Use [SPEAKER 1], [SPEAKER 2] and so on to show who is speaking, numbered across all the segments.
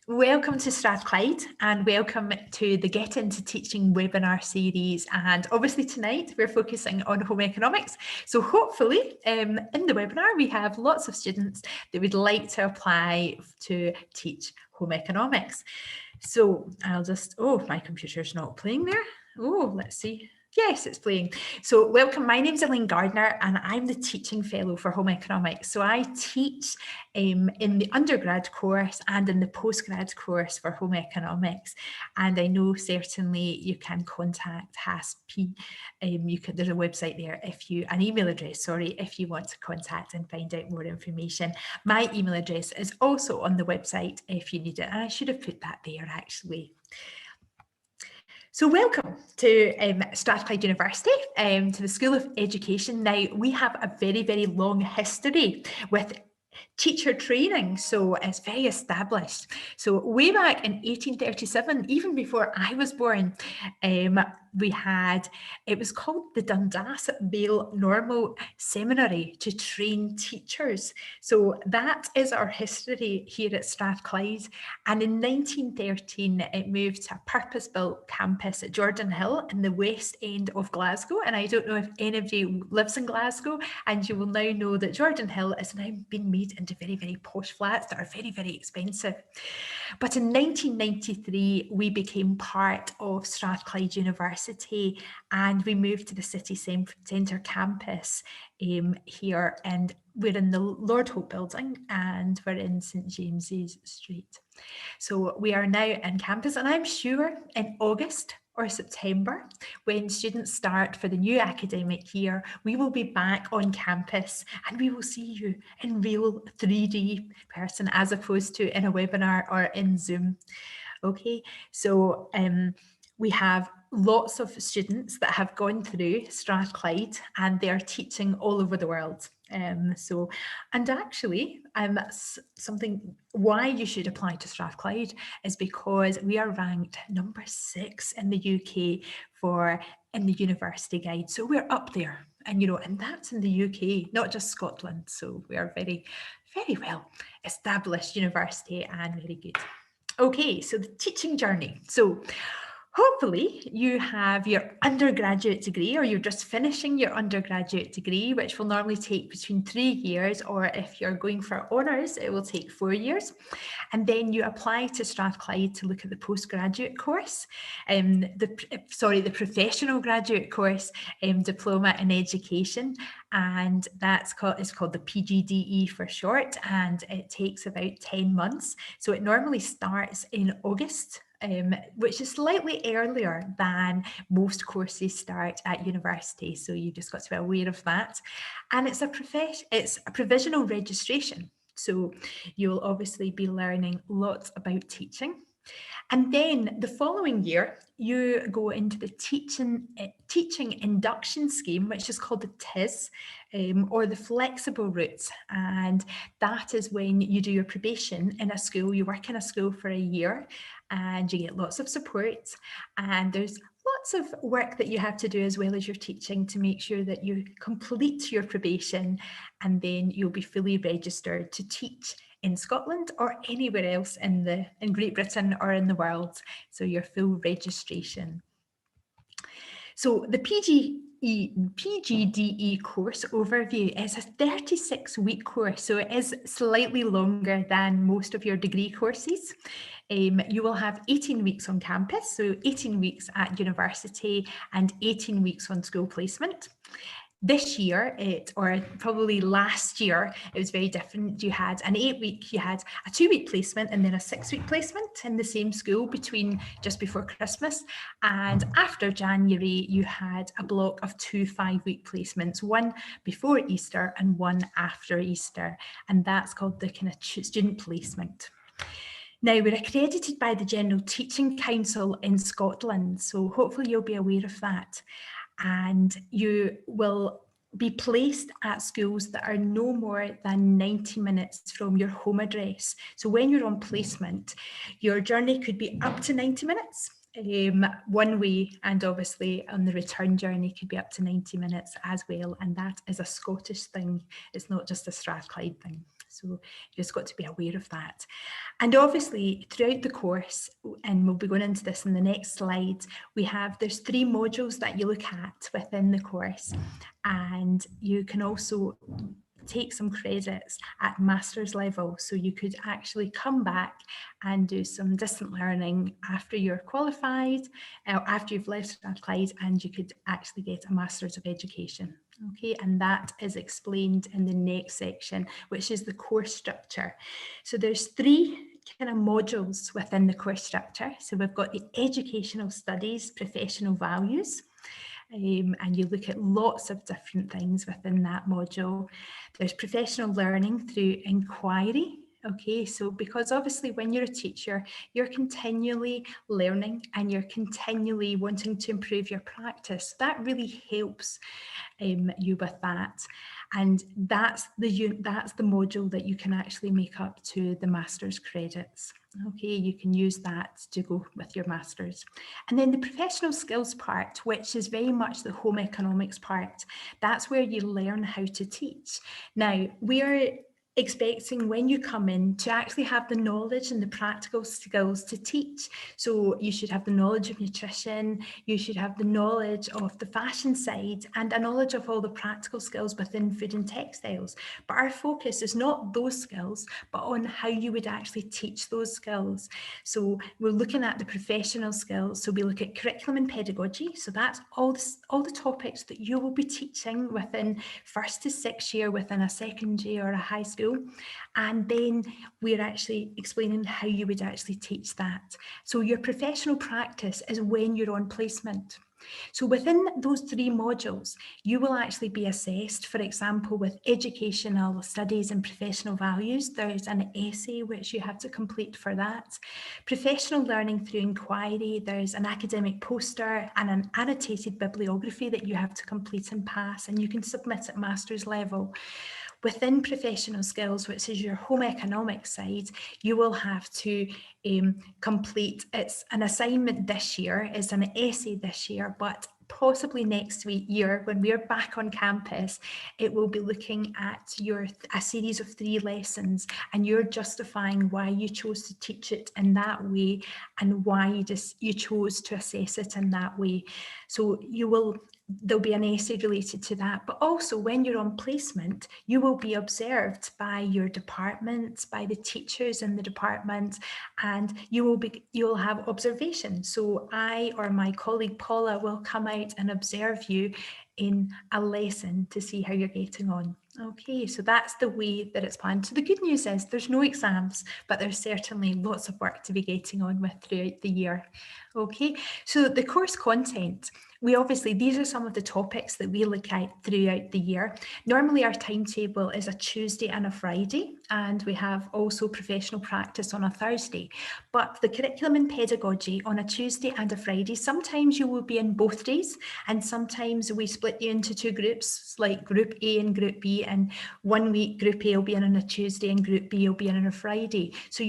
[SPEAKER 1] Welcome to Strathclyde and welcome to the Get Into Teaching webinar series. And obviously tonight we're focusing on home economics. So hopefully in the webinar we have lots of students that would like to apply to teach home economics. So I'll just, oh, my computer's not playing there. Oh, let's see. Yes, it's playing. So welcome, my name's Elaine Gardiner and I'm the Teaching Fellow for Home Economics. So I teach in the undergrad course and in the postgrad course for Home Economics. And I know certainly you can contact HASP. There's a website there an email address, sorry, if you want to contact and find out more information. My email address is also on the website if you need it. And I should have put that there actually. So welcome to Strathclyde University, to the School of Education. Now, we have a very, very long history with teacher training, so it's very established. So way back in 1837, even before I was born, it was called the Dundas Vale Normal Seminary to train teachers. So that is our history here at Strathclyde. And in 1913, it moved to a purpose-built campus at Jordan Hill in the west end of Glasgow. And I don't know if any of you lives in Glasgow, and you will now know that Jordan Hill has now been made into very, very posh flats that are very, very expensive. But in 1993, we became part of Strathclyde University and we moved to the city centre campus here, and we're in the Lord Hope building and we're in St James's Street. So we are now in campus, and I'm sure in August or September, when students start for the new academic year, we will be back on campus and we will see you in real 3D person as opposed to in a webinar or in Zoom. Okay, so we have lots of students that have gone through Strathclyde and they are teaching all over the world. Why you should apply to Strathclyde is because we are ranked number 6 in the UK in the university guide. So we're up there, and and that's in the UK, not just Scotland. So we are very, very well established university and very good. Okay, so the teaching journey. So hopefully you have your undergraduate degree, or you're just finishing your undergraduate degree, which will normally take between 3 years, or if you're going for honours, it will take 4 years. And then you apply to Strathclyde to look at the postgraduate course, the professional graduate course, Diploma in Education, and it's called the PGDE for short, and it takes about 10 months. So it normally starts in August, which is slightly earlier than most courses start at university. So you just got to be aware of that. And it's a provisional registration. So you'll obviously be learning lots about teaching. And then the following year, you go into the teaching induction scheme, which is called the TIS, or the flexible route. And that is when you do your probation in a school. You work in a school for a year and you get lots of support. And there's lots of work that you have to do as well as your teaching to make sure that you complete your probation, and then you'll be fully registered to teach in Scotland or anywhere else in Great Britain or in the world. So your full registration. So the PGDE course overview is a 36-week course, so it is slightly longer than most of your degree courses. You will have 18 weeks on campus, so 18 weeks at university and 18 weeks on school placement. This year, or probably last year, it was very different. You had a 2-week placement and then a 6-week placement in the same school just before Christmas. And after January, you had a block of 2 5-week placements, one before Easter and one after Easter. And that's called the kind of student placement. Now, we're accredited by the General Teaching Council in Scotland, so hopefully you'll be aware of that. And you will be placed at schools that are no more than 90 minutes from your home address. So when you're on placement, your journey could be up to 90 minutes one way, and obviously on the return journey could be up to 90 minutes as well. And that is a Scottish thing. It's not just a Strathclyde thing. So you just got to be aware of that. And obviously throughout the course, and we'll be going into this in the next slide, there's 3 modules that you look at within the course, and you can also take some credits at master's level. So you could actually come back and do some distant learning after you're qualified, after you've left Strathclyde, and you could actually get a Master's of Education. Okay, and that is explained in the next section, which is the course structure. So there's 3 kind of modules within the course structure. So we've got the educational studies, professional values, and you look at lots of different things within that module. There's professional learning through inquiry. Okay, so because obviously when you're a teacher, you're continually learning and you're continually wanting to improve your practice. That really helps you with that. And that's the module that you can actually make up to the master's credits. Okay, you can use that to go with your master's. And then the professional skills part, which is very much the home economics part, that's where you learn how to teach. Now, we are expecting when you come in to actually have the knowledge and the practical skills to teach. So you should have the knowledge of nutrition, you should have the knowledge of the fashion side, and a knowledge of all the practical skills within food and textiles. But our focus is not those skills, but on how you would actually teach those skills. So we're looking at the professional skills. So we look at curriculum and pedagogy. So that's all the topics that you will be teaching within 1st to 6th year within a secondary or a high school. And then we're actually explaining how you would actually teach that. So your professional practice is when you're on placement. So within those 3 modules, you will actually be assessed, for example, with educational studies and professional values. There's an essay which you have to complete for that. Professional learning through inquiry, there's an academic poster and an annotated bibliography that you have to complete and pass, and you can submit at master's level. Within professional skills, which is your home economics side, you will have to complete, it's an assignment this year, it's an essay this year, but possibly next year when we're back on campus, it will be looking at a series of 3 lessons, and you're justifying why you chose to teach it in that way and why you chose to assess it in that way. So there'll be an essay related to that, but also when you're on placement, you will be observed by your departments, by the teachers in the department, and you'll have observation. So I or my colleague Paula will come out and observe you in a lesson to see how you're getting on. Okay, so that's the way that it's planned. So the good news is there's no exams, but there's certainly lots of work to be getting on with throughout the year. Okay, so the course content, these are some of the topics that we look at throughout the year. Normally our timetable is a Tuesday and a Friday, and we have also professional practice on a Thursday. But the curriculum and pedagogy on a Tuesday and a Friday, sometimes you will be in both days, and sometimes we split you into 2 groups, like Group A and Group B, and 1 week Group A will be in on a Tuesday and Group B will be in on a Friday. So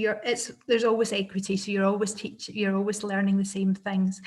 [SPEAKER 1] there's always equity, so you're always learning the same things.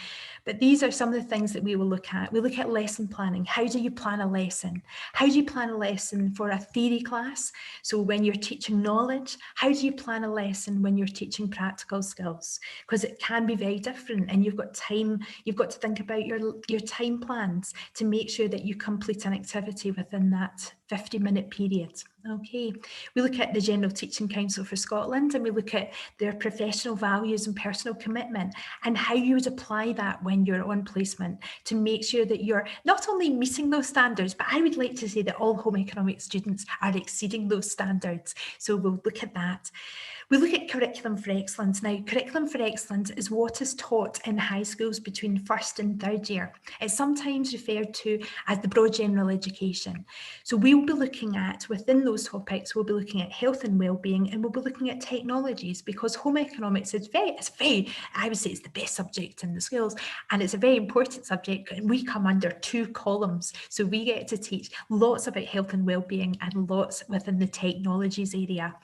[SPEAKER 1] But these are some of the things that we will look at. We look at lesson planning. How do you plan a lesson? How do you plan a lesson for a theory class? So when you're teaching knowledge, how do you plan a lesson when you're teaching practical skills? Because it can be very different, and you've got to think about your time plans to make sure that you complete an activity within that 50-minute period. Okay, we look at the General Teaching Council for Scotland, and we look at their professional values and personal commitment, and how you would apply that when you're on placement to make sure that you're not only meeting those standards, but I would like to say that all home economics students are exceeding those standards. So we'll look at that. We look at curriculum for excellence. Now, curriculum for excellence is what is taught in high schools between 1st and 3rd year. It's sometimes referred to as the broad general education. So we'll be looking at, within those topics, we'll be looking at health and well-being, and we'll be looking at technologies, because home economics is I would say it's the best subject in the schools, and it's a very important subject, and we come under 2 columns. So we get to teach lots about health and well-being and lots within the technologies area.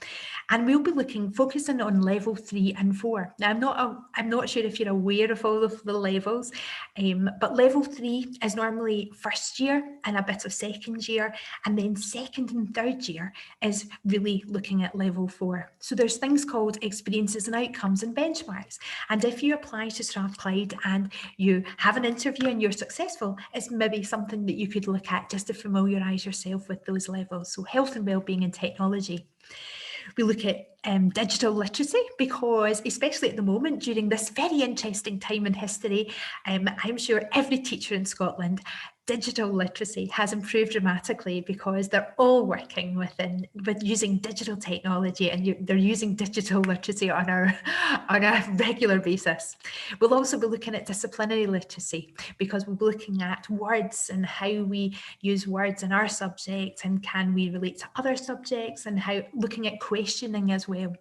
[SPEAKER 1] And we'll be looking focusing on level 3 and 4. Now, I'm not sure if you're aware of all of the levels, but level 3 is normally first year and a bit of second year, and then second and third year is really looking at level 4. So there's things called experiences and outcomes and benchmarks. And if you apply to Strathclyde and you have an interview and you're successful, it's maybe something that you could look at just to familiarise yourself with those levels. So health and wellbeing and technology. We look at digital literacy because, especially at the moment, during this very interesting time in history, I'm sure every teacher in Scotland, digital literacy has improved dramatically because they're all working with using digital technology, and they're using digital literacy on a regular basis. We'll also be looking at disciplinary literacy because we'll be looking at words and how we use words in our subject, and can we relate to other subjects, and how looking at questioning as well.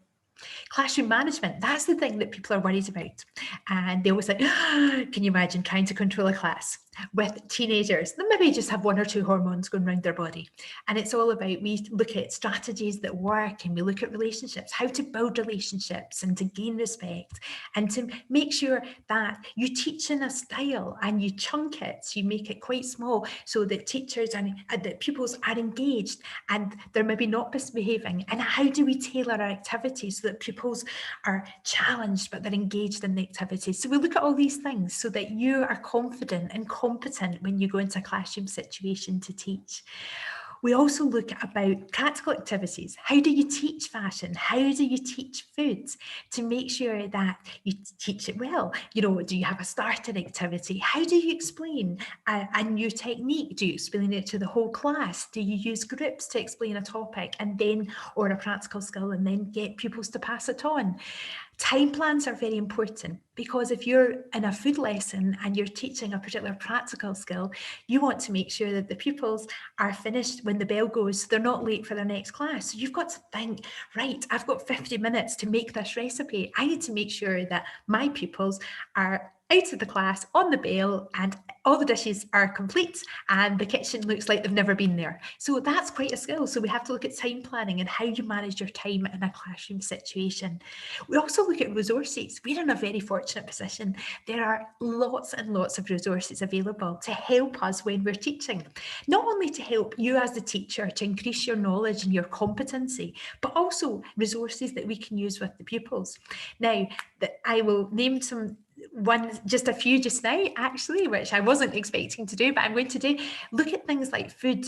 [SPEAKER 1] Classroom management, that's the thing that people are worried about. And they always say, can you imagine trying to control a class with teenagers that maybe just have 1 or 2 hormones going around their body? And it's all about, we look at strategies that work, and we look at relationships, how to build relationships and to gain respect, and to make sure that you teach in a style and you chunk it, so you make it quite small so that teachers and that pupils are engaged and they're maybe not misbehaving. And how do we tailor our activities so that pupils are challenged but they're engaged in the activities? So we look at all these things so that you are confident and competent when you go into a classroom situation to teach. We also look at about practical activities. How do you teach fashion? How do you teach food to make sure that you teach it well? You know, do you have a starter activity? How do you explain a new technique? Do you explain it to the whole class? Do you use groups to explain a topic and then, or a practical skill, and then get pupils to pass it on? Time plans are very important, because if you're in a food lesson and you're teaching a particular practical skill, you want to make sure that the pupils are finished when the bell goes, so they're not late for their next class. So you've got to think, right, I've got 50 minutes to make this recipe. I need to make sure that my pupils are out of the class on the bell and all the dishes are complete and the kitchen looks like they've never been there. So that's quite a skill. So we have to look at time planning and how you manage your time in a classroom situation. We also look at resources. We're in a very fortunate position. There are lots and lots of resources available to help us when we're teaching. Not only to help you as the teacher to increase your knowledge and your competency, but also resources that we can use with the pupils. Now, I will name just a few just now, actually, which I wasn't expecting to do, but I'm going to do. Look at things like Food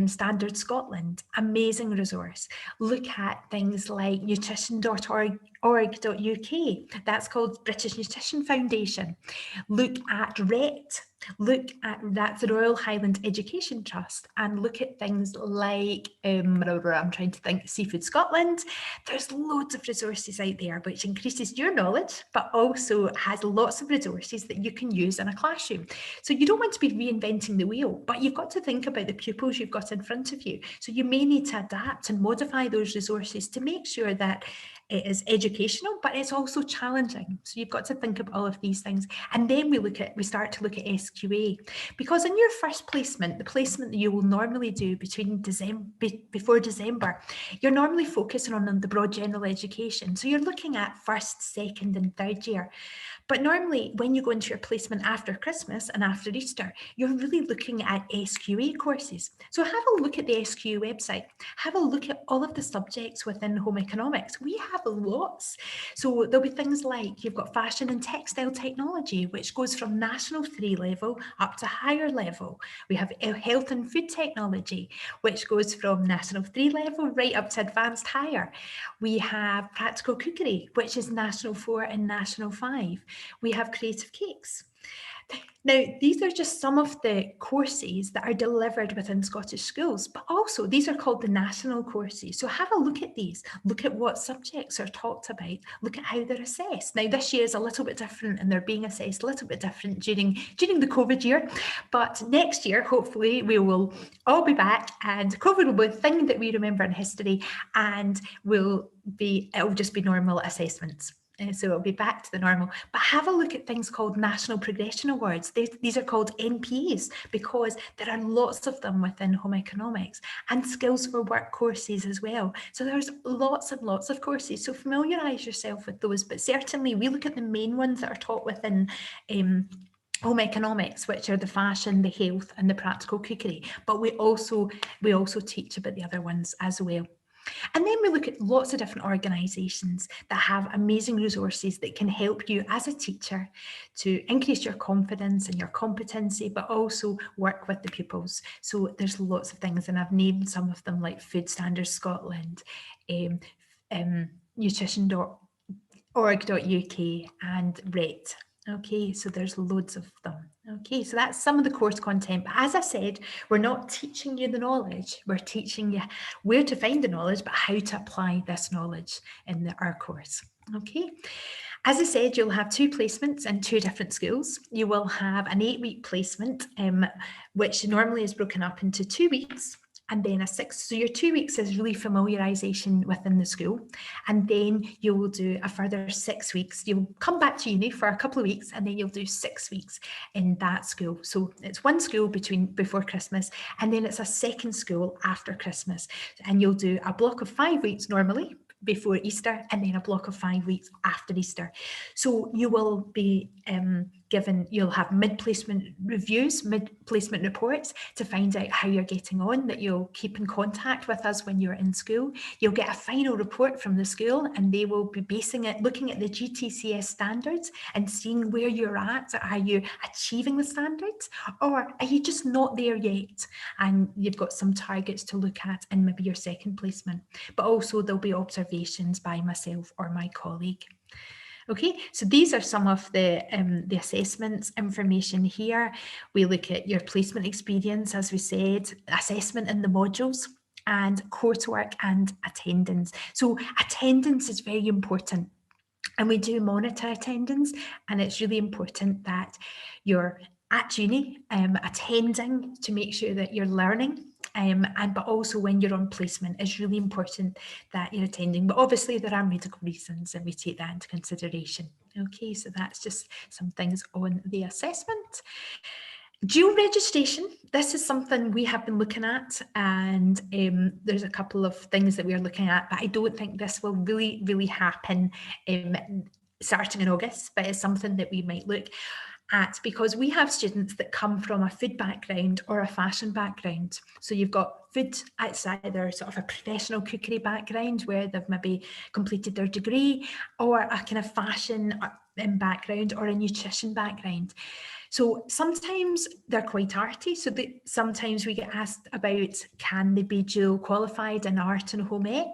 [SPEAKER 1] Standard Scotland, amazing resource. Look at things like nutrition.org.uk, that's called British Nutrition Foundation. Look at RET, that's the Royal Highland Education Trust, and look at things like, I'm trying to think, Seafood Scotland. There's loads of resources out there which increases your knowledge, but also has lots of resources that you can use in a classroom. So you don't want to be reinventing the wheel, but you've got to think about the pupils you've got in front of you. So you may need to adapt and modify those resources to make sure that it is educational, but it's also challenging. So you've got to think of all of these things. And then we start to look at SQA, because in your first placement, the placement that you will normally do before December, you're normally focusing on the broad general education. So you're looking at first, second and third year. But normally when you go into your placement after Christmas and after Easter, you're really looking at SQA courses. So have a look at the SQA website. Have a look at all of the subjects within home economics. We have lots. So there'll be things like, you've got fashion and textile technology, which goes from national 3 level up to higher level. We have health and food technology, which goes from national 3 level right up to advanced higher. We have practical cookery, which is national 4 and national 5. We have creative cakes. Now, these are just some of the courses that are delivered within Scottish schools, but also these are called the national courses. So have a look at these, look at what subjects are talked about, look at how they're assessed. Now, this year is a little bit different and they're being assessed a little bit different during the COVID year, but next year, hopefully we will all be back and COVID will be a thing that we remember in history, and it'll just be normal assessments. So it'll be back to the normal. But have a look at things called National Progression Awards. These are called NPs because there are lots of them within home economics, and skills for work courses as well. So there's lots and lots of courses. So familiarise yourself with those. But certainly we look at the main ones that are taught within home economics, which are the fashion, the health, and the practical cookery. But we also teach about the other ones as well. And then we look at lots of different organisations that have amazing resources that can help you as a teacher to increase your confidence and your competency, but also work with the pupils. So there's lots of things, and I've named some of them, like Food Standards Scotland, nutrition.org.uk and RET. Okay, so there's loads of them. Okay, so that's some of the course content. But as I said, we're not teaching you the knowledge. We're teaching you where to find the knowledge, but how to apply this knowledge in our course. Okay. As I said, you'll have 2 placements in 2 different schools. You will have an 8-week placement, which normally is broken up into 2 weeks. And then a 6. So your 2 weeks is really familiarisation within the school. And then you will do a further 6 weeks. You'll come back to uni for a couple of weeks, and then you'll do 6 weeks in that school. So it's one school before Christmas, and then it's a second school after Christmas. And you'll do a block of 5 weeks normally before Easter, and then a block of 5 weeks after Easter. So you will be you'll have mid-placement reviews, mid-placement reports to find out how you're getting on, that you'll keep in contact with us when you're in school. You'll get a final report from the school, and they will be basing it, looking at the GTCS standards and seeing where you're at. Are you achieving the standards, or are you just not there yet? And you've got some targets to look at in maybe your second placement. But also there'll be observations by myself or my colleague. Okay, so these are some of the assessments information here. We look at your placement experience, as we said, assessment in the modules, and coursework and attendance. So attendance is very important, and we do monitor attendance, and it's really important that you're at uni attending to make sure that you're learning. But also when you're on placement, it's really important that you're attending. But obviously there are medical reasons, and we take that into consideration. Okay, so that's just some things on the assessment. Dual registration, this is something we have been looking at, and there's a couple of things that we're looking at, but I don't think this will really happen starting in August, but it's something that we might look at, because we have students that come from a food background or a fashion background. So you've got food, it's either sort of a professional cookery background where they've maybe completed their degree, or a kind of fashion background, or a nutrition background. So sometimes they're quite arty, so sometimes we get asked about, can they be dual qualified in art and home ec?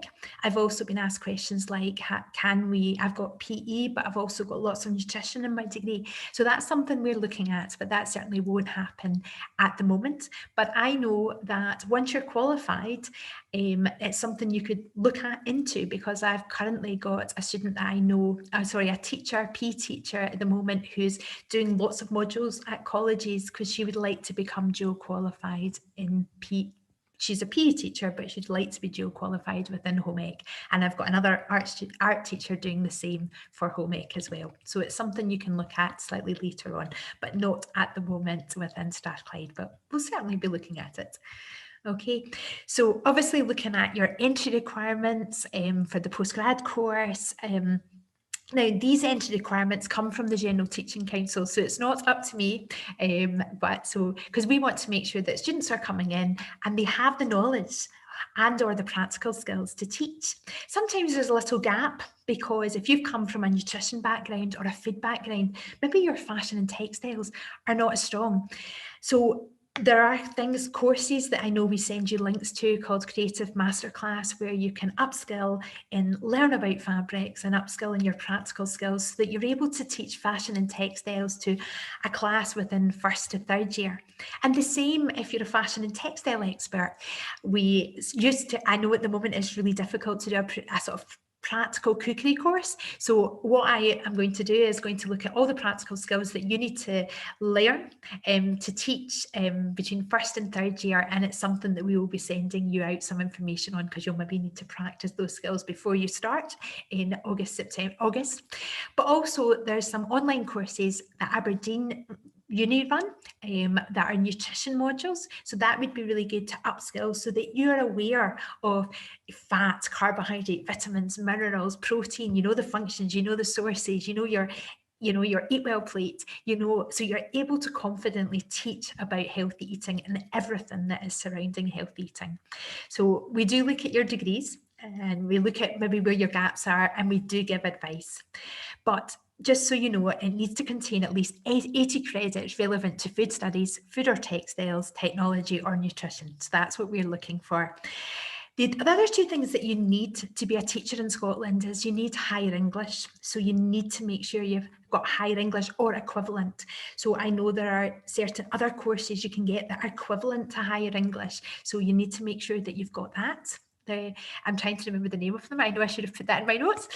[SPEAKER 1] I've also been asked questions like, I've got PE, but I've also got lots of nutrition in my degree. So that's something we're looking at, but that certainly won't happen at the moment. But I know that once you're qualified, it's something you could look into, because I've currently got a student that I know, a teacher, PE teacher at the moment, who's doing lots of modules at colleges because she would like to become dual qualified in PE. She's a PE teacher, but she'd like to be dual qualified within home ec. And I've got another art teacher doing the same for home ec as well. So it's something you can look at slightly later on, but not at the moment within Strathclyde, but we'll certainly be looking at it. Okay, so obviously looking at your entry requirements for the postgrad course. Now, these entry requirements come from the General Teaching Council, so it's not up to me, because we want to make sure that students are coming in and they have the knowledge and or the practical skills to teach. Sometimes there's a little gap, because if you've come from a nutrition background or a food background, maybe your fashion and textiles are not as strong. So there are courses that I know we send you links to called Creative Masterclass, where you can upskill and learn about fabrics and upskill in your practical skills, so that you're able to teach fashion and textiles to a class within 1st to 3rd year. And the same if you're a fashion and textile expert. I know at the moment it's really difficult to do a sort of practical cookery course. So what I am going to do is going to look at all the practical skills that you need to learn to teach between first and third year, and it's something that we will be sending you out some information on, because you'll maybe need to practice those skills before you start in August. But also there's some online courses that Aberdeen Uni run that are nutrition modules, so that would be really good to upskill so that you're aware of fat, carbohydrate, vitamins, minerals, protein, you know the functions, you know the sources, you know your eat well plate, so you're able to confidently teach about healthy eating and everything that is surrounding healthy eating. So we do look at your degrees and we look at maybe where your gaps are, and we do give advice. But just so you know, it needs to contain at least 80 credits relevant to food studies, food or textiles, technology or nutrition. So that's what we're looking for. The other two things that you need to be a teacher in Scotland is you need higher English. So you need to make sure you've got higher English or equivalent. So I know there are certain other courses you can get that are equivalent to higher English. So you need to make sure that you've got that. I'm trying to remember the name of them. I know I should have put that in my notes.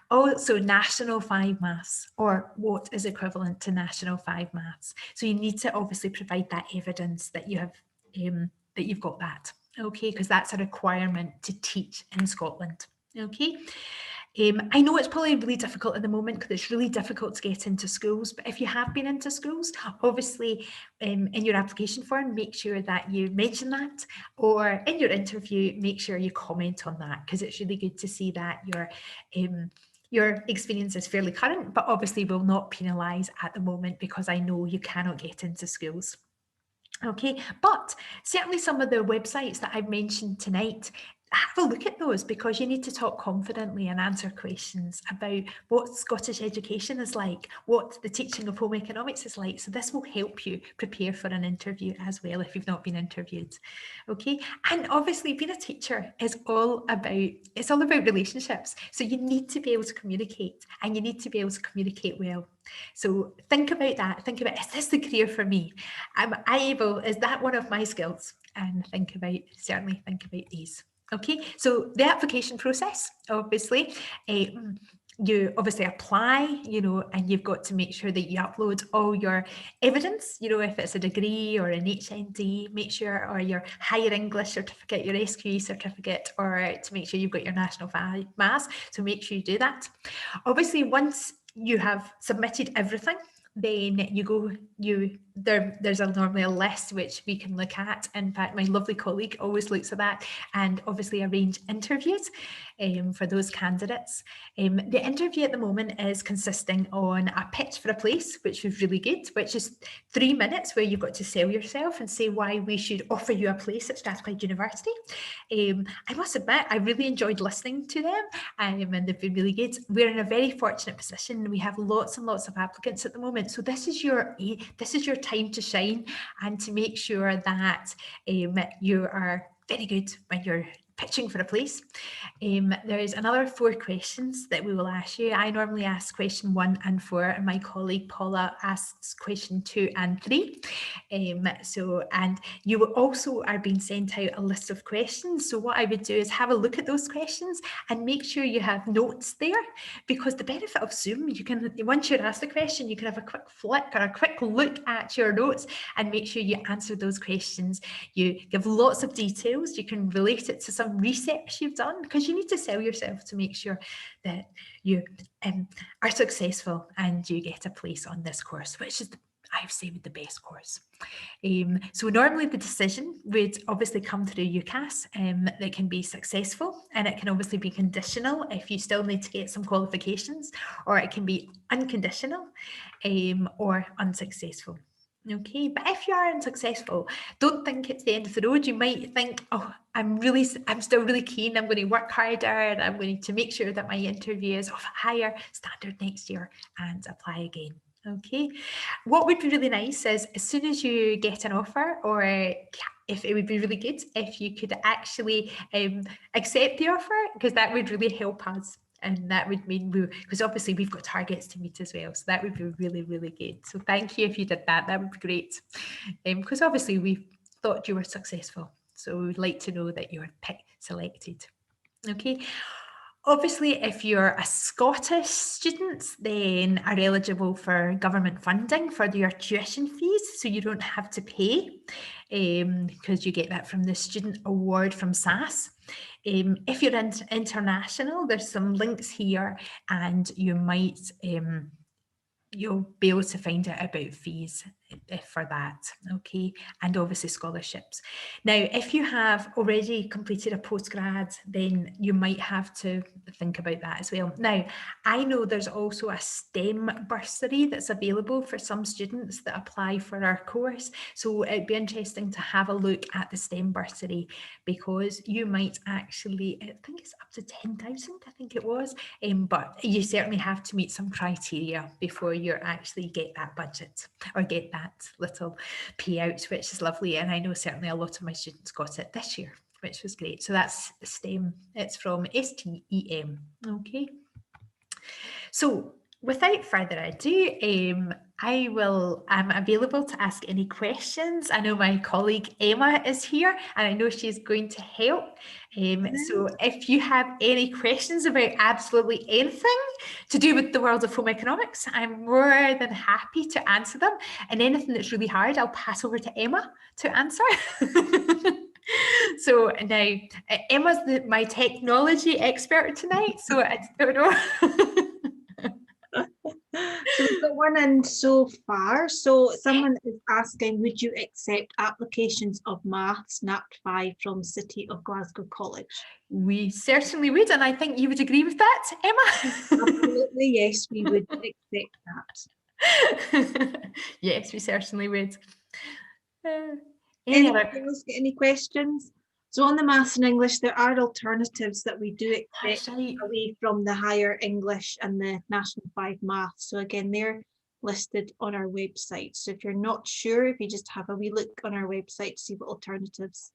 [SPEAKER 1] Also National 5 Maths, or what is equivalent to National 5 Maths. So you need to obviously provide that evidence that you have that you've got that. Okay, because that's a requirement to teach in Scotland. Okay. I know it's probably really difficult at the moment because it's really difficult to get into schools, but if you have been into schools, obviously in your application form, make sure that you mention that, or in your interview, make sure you comment on that, because it's really good to see that your experience is fairly current, but obviously will not penalise at the moment because I know you cannot get into schools. Okay, but certainly some of the websites that I've mentioned tonight, have a look at those, because you need to talk confidently and answer questions about what Scottish education is like, what the teaching of home economics is like. So this will help you prepare for an interview as well if you've not been interviewed. Okay, and obviously being a teacher is all about relationships. So you need to be able to communicate, and you need to be able to communicate well. So think about that. Think about, is this the career for me? Is that one of my skills? And certainly think about these. Okay, so the application process, obviously, you obviously apply, and you've got to make sure that you upload all your evidence, if it's a degree or an HND, make sure, or your higher English certificate, your SQE certificate, or to make sure you've got your National 5 Maths, so make sure you do that. Obviously, once you have submitted everything, then there's normally a list which we can look at. In fact, my lovely colleague always looks at that and obviously arrange interviews for those candidates. The interview at the moment is consisting on a pitch for a place, which is really good, which is 3 minutes where you've got to sell yourself and say why we should offer you a place at Strathclyde University. I must admit, I really enjoyed listening to them, and they've been really good. We're in a very fortunate position. We have lots and lots of applicants at the moment. So this is your time to shine and to make sure that you are very good when you're pitching for a place. There's another 4 questions that we will ask you. I normally ask question 1 and 4, and my colleague Paula asks question 2 and 3. And you will also are being sent out a list of questions. So what I would do is have a look at those questions and make sure you have notes there, because the benefit of Zoom, you can, once you're asked a question, you can have a quick flick or a quick look at your notes and make sure you answer those questions. You give lots of details. You can relate it to some research you've done, because you need to sell yourself to make sure that you are successful and you get a place on this course, which is, I've said, the best course. So normally the decision would obviously come through UCAS. That can be successful, and it can obviously be conditional if you still need to get some qualifications, or it can be unconditional or unsuccessful. Okay, but if you are unsuccessful, don't think it's the end of the road. You might think, oh, I'm still really keen. I'm going to work harder, and I'm going to make sure that my interview is of a higher standard next year, and apply again. Okay, what would be really nice is, as soon as you get an offer, or if it would be really good if you could actually accept the offer, because that would really help us. And that would mean because obviously we've got targets to meet as well. So that would be really, really good. So thank you if you did that. That would be great. Because obviously we thought you were successful. So we'd like to know that you were selected. Okay. Obviously, if you're a Scottish student, then are eligible for government funding for your tuition fees, so you don't have to pay, because you get that from the Student Award from SAS. If you're international, there's some links here, and you might you'll be able to find out about fees for that, okay, and obviously scholarships. Now, if you have already completed a postgrad, then you might have to think about that as well. Now, I know there's also a STEM bursary that's available for some students that apply for our course, so it'd be interesting to have a look at the STEM bursary, because you might actually, I think it's up to 10,000, I think it was, but you certainly have to meet some criteria before you actually get that budget or get that little payout, which is lovely. And I know certainly a lot of my students got it this year, which was great. So that's STEM. It's from STEM. Okay. So without further ado, I'm available to ask any questions. I know my colleague Emma is here, and I know she's going to help. So if you have any questions about absolutely anything to do with the world of home economics, I'm more than happy to answer them. And anything that's really hard, I'll pass over to Emma to answer. So now Emma's my technology expert tonight, so I don't know.
[SPEAKER 2] So we've got one in so far. So someone is asking, would you accept applications of maths NAP 5 from City of Glasgow College?
[SPEAKER 1] We certainly would, and I think you would agree with that, Emma?
[SPEAKER 2] Absolutely, yes, we would accept that.
[SPEAKER 1] Yes, we certainly would.
[SPEAKER 2] Anyone else get any questions? So on the maths and English, there are alternatives that we do accept away from the higher English and the National 5 maths. So again, they're listed on our website. So if you're not sure, if you just have a wee look on our website to see what alternatives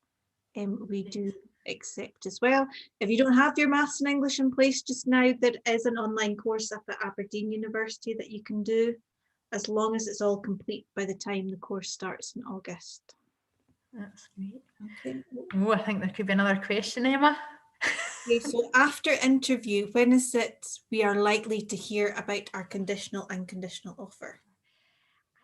[SPEAKER 2] we do accept as well. If you don't have your maths and English in place just now, there is an online course up at Aberdeen University that you can do, as long as it's all complete by the time the course starts in August.
[SPEAKER 1] That's great.
[SPEAKER 2] Okay.
[SPEAKER 1] Oh, I think there could be another question, Emma.
[SPEAKER 2] Okay, so after interview, when is it we are likely to hear about our conditional and conditional offer?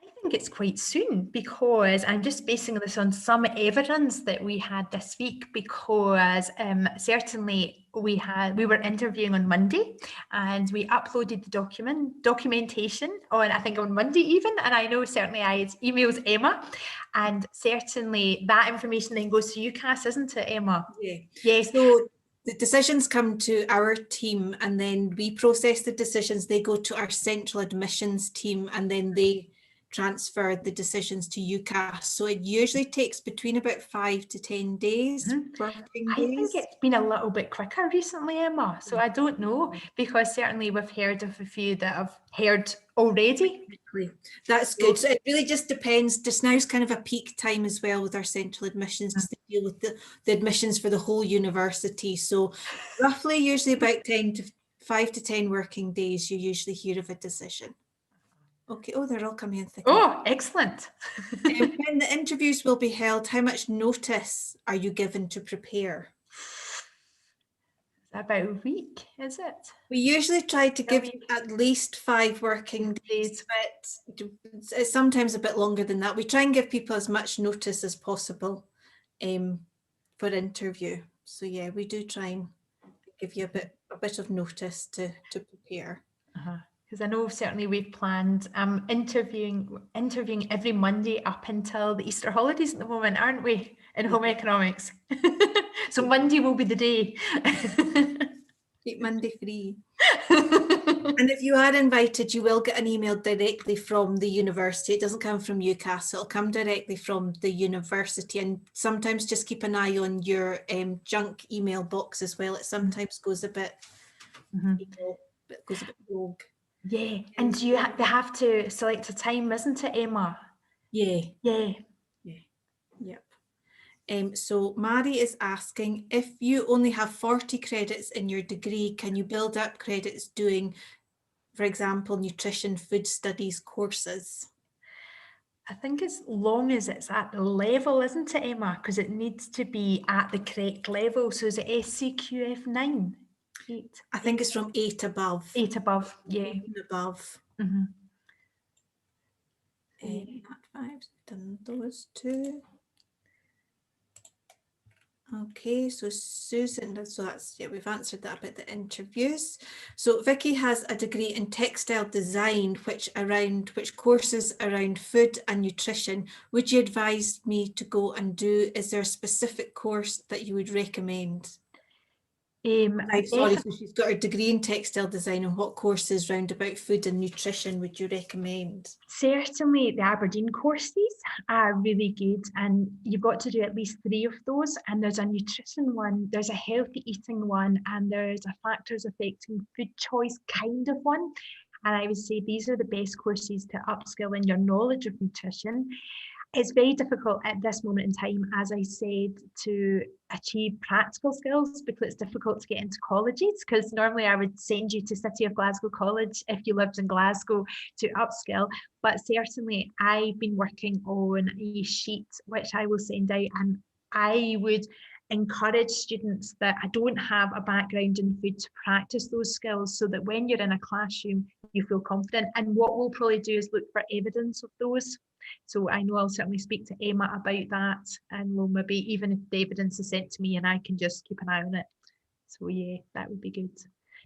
[SPEAKER 1] I think it's quite soon, because I'm just basing this on some evidence that we had this week, because certainly we were interviewing on Monday, and we uploaded the documentation on Monday even, and I know certainly I had emailed Emma, and certainly that information then goes to UCAS, isn't it, Emma?
[SPEAKER 2] Yeah.
[SPEAKER 1] Yes.
[SPEAKER 2] So the decisions come to our team, and then we process the decisions. They go to our central admissions team, and then they transfer the decisions to UCAS. So it usually takes between about 5 to 10 days, working days.
[SPEAKER 1] I think it's been a little bit quicker recently, Emma. So I don't know, because certainly we've heard of a few that have heard already.
[SPEAKER 2] That's good. So it really just depends. Just now is kind of a peak time as well with our central admissions to deal with the admissions for the whole university. So roughly usually about 5 to 10 working days, you usually hear of a decision. Okay, oh, they're all coming in thick.
[SPEAKER 1] Oh, excellent.
[SPEAKER 2] When the interviews will be held, how much notice are you given to prepare?
[SPEAKER 1] About a week, is it?
[SPEAKER 2] We usually try to give you at least 5 working days, but it's sometimes a bit longer than that. We try and give people as much notice as possible for interview. So yeah, we do try and give you a bit of notice to prepare.
[SPEAKER 1] Because I know certainly we've planned interviewing every Monday up until the Easter holidays at the moment, aren't we, in home economics? So Monday will be the day.
[SPEAKER 2] Keep Monday free. And if you are invited, you will get an email directly from the university. It doesn't come from UCAS, it'll come directly from the university. And sometimes just keep an eye on your junk email box as well. It sometimes goes a bit, goes a bit rogue.
[SPEAKER 1] Yeah, and they have to select a time, isn't it, Emma?
[SPEAKER 2] Yeah.
[SPEAKER 1] Yeah.
[SPEAKER 2] Yep. So Mary is asking, if you only have 40 credits in your degree, can you build up credits doing, for example, nutrition, food studies courses?
[SPEAKER 1] I think as long as it's at the level, isn't it, Emma? Because it needs to be at the correct level. So is it SCQF 9? 8.
[SPEAKER 2] I think it's from 8 above.
[SPEAKER 1] 8 above, yeah.
[SPEAKER 2] 8 and above.
[SPEAKER 1] Mm-hmm.
[SPEAKER 2] 5, done those 2. Okay, so Susan, so that's, yeah, we've answered that about the interviews. So Vicky has a degree in textile design, which courses around food and nutrition. Would you advise me to go and do? Is there a specific course that you would recommend? Sorry, so she's got her degree in textile design, and what courses round about food and nutrition would you recommend?
[SPEAKER 1] Certainly the Aberdeen courses are really good, and you've got to do at least 3 of those, and there's a nutrition one, there's a healthy eating one, and there's a factors affecting food choice kind of one. And I would say these are the best courses to upskill in your knowledge of nutrition. It's very difficult at this moment in time, as I said, to achieve practical skills because it's difficult to get into colleges, because normally I would send you to City of Glasgow College if you lived in Glasgow to upskill. But certainly I've been working on a sheet which I will send out, and I would encourage students that I don't have a background in food to practice those skills, so that when you're in a classroom you feel confident. And what we'll probably do is look for evidence of those. So I know I'll certainly speak to Emma about that, and we'll maybe, even if the evidence is sent to me, and I can just keep an eye on it. So yeah, that would be good.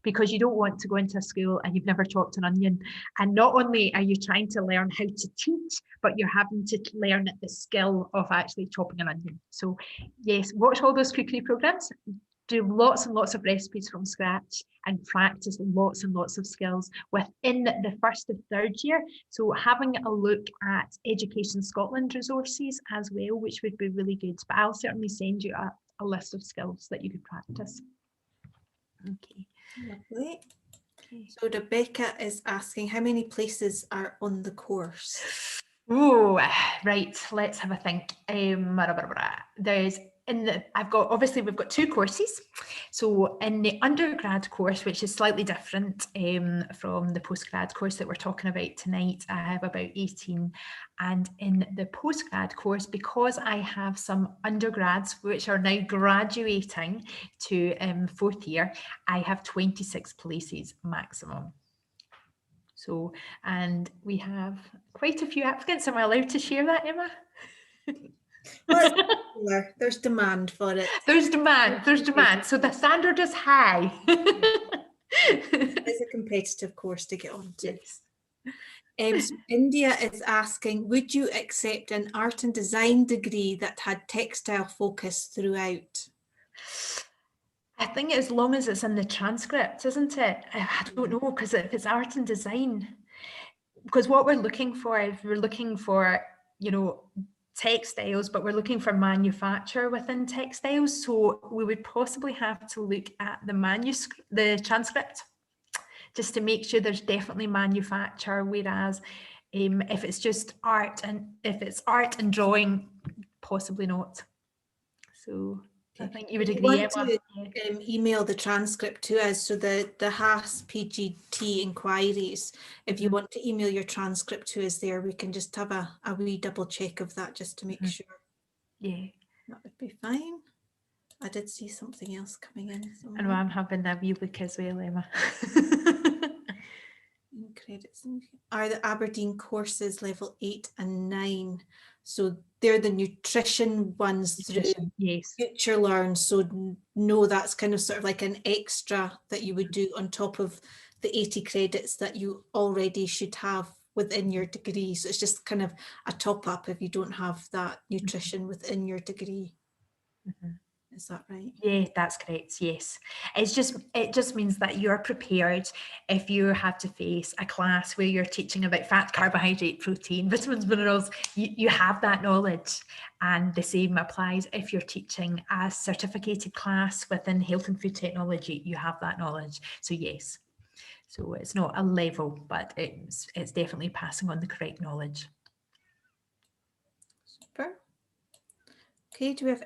[SPEAKER 1] Because you don't want to go into a school and you've never chopped an onion. And not only are you trying to learn how to teach, but you're having to learn the skill of actually chopping an onion. So yes, watch all those cookery programs, do lots and lots of recipes from scratch, and practice lots and lots of skills within the first of third year. So having a look at Education Scotland resources as well, which would be really good. But I'll certainly send you a list of skills that you could practice. Okay.
[SPEAKER 2] Lovely. Okay. So Rebecca is asking, how many places are on the course?
[SPEAKER 1] Oh, right. Let's have a think. There's obviously we've got 2 courses. So in the undergrad course, which is slightly different from the postgrad course that we're talking about tonight, I have about 18. And in the postgrad course, because I have some undergrads which are now graduating to 4th year, I have 26 places maximum. So, and we have quite a few applicants. Am I allowed to share that, Emma?
[SPEAKER 2] Well, there's demand for it.
[SPEAKER 1] There's demand. So the standard is high.
[SPEAKER 2] It's a competitive course to get onto. Yes. So India is asking, would you accept an art and design degree that had textile focus throughout?
[SPEAKER 1] I think as long as it's in the transcript, isn't it? I don't know, because if it's art and design, because what we're looking for is we're looking for, you know, textiles, but we're looking for manufacture within textiles. So we would possibly have to look at the transcript, just to make sure there's definitely manufacture. Whereas if it's just art, and if it's art and drawing, possibly not. So I think you would agree.
[SPEAKER 2] You want to email the transcript to us, so the HAS PGT inquiries, if you want to email your transcript to us there, we can just have a wee double check of that just to make sure.
[SPEAKER 1] Yeah,
[SPEAKER 2] that would be fine. I did see something else coming in.
[SPEAKER 1] I know, I'm having a wee look as well, Emma.
[SPEAKER 2] Credits. Are the Aberdeen courses level 8 and 9? So they're the nutrition ones through Future Learn. So no, that's kind of sort of like an extra that you would do on top of the 80 credits that you already should have within your degree. So it's just kind of a top up if you don't have that nutrition within your degree. Is that right?
[SPEAKER 1] Yeah, that's correct. Yes. It just means that you're prepared if you have to face a class where you're teaching about fat, carbohydrate, protein, vitamins, minerals. You have that knowledge, and the same applies if you're teaching a certificated class within health and food technology. You have that knowledge. So yes. So it's not a level, but it's definitely passing on the correct knowledge.
[SPEAKER 2] Super. Okay, do we have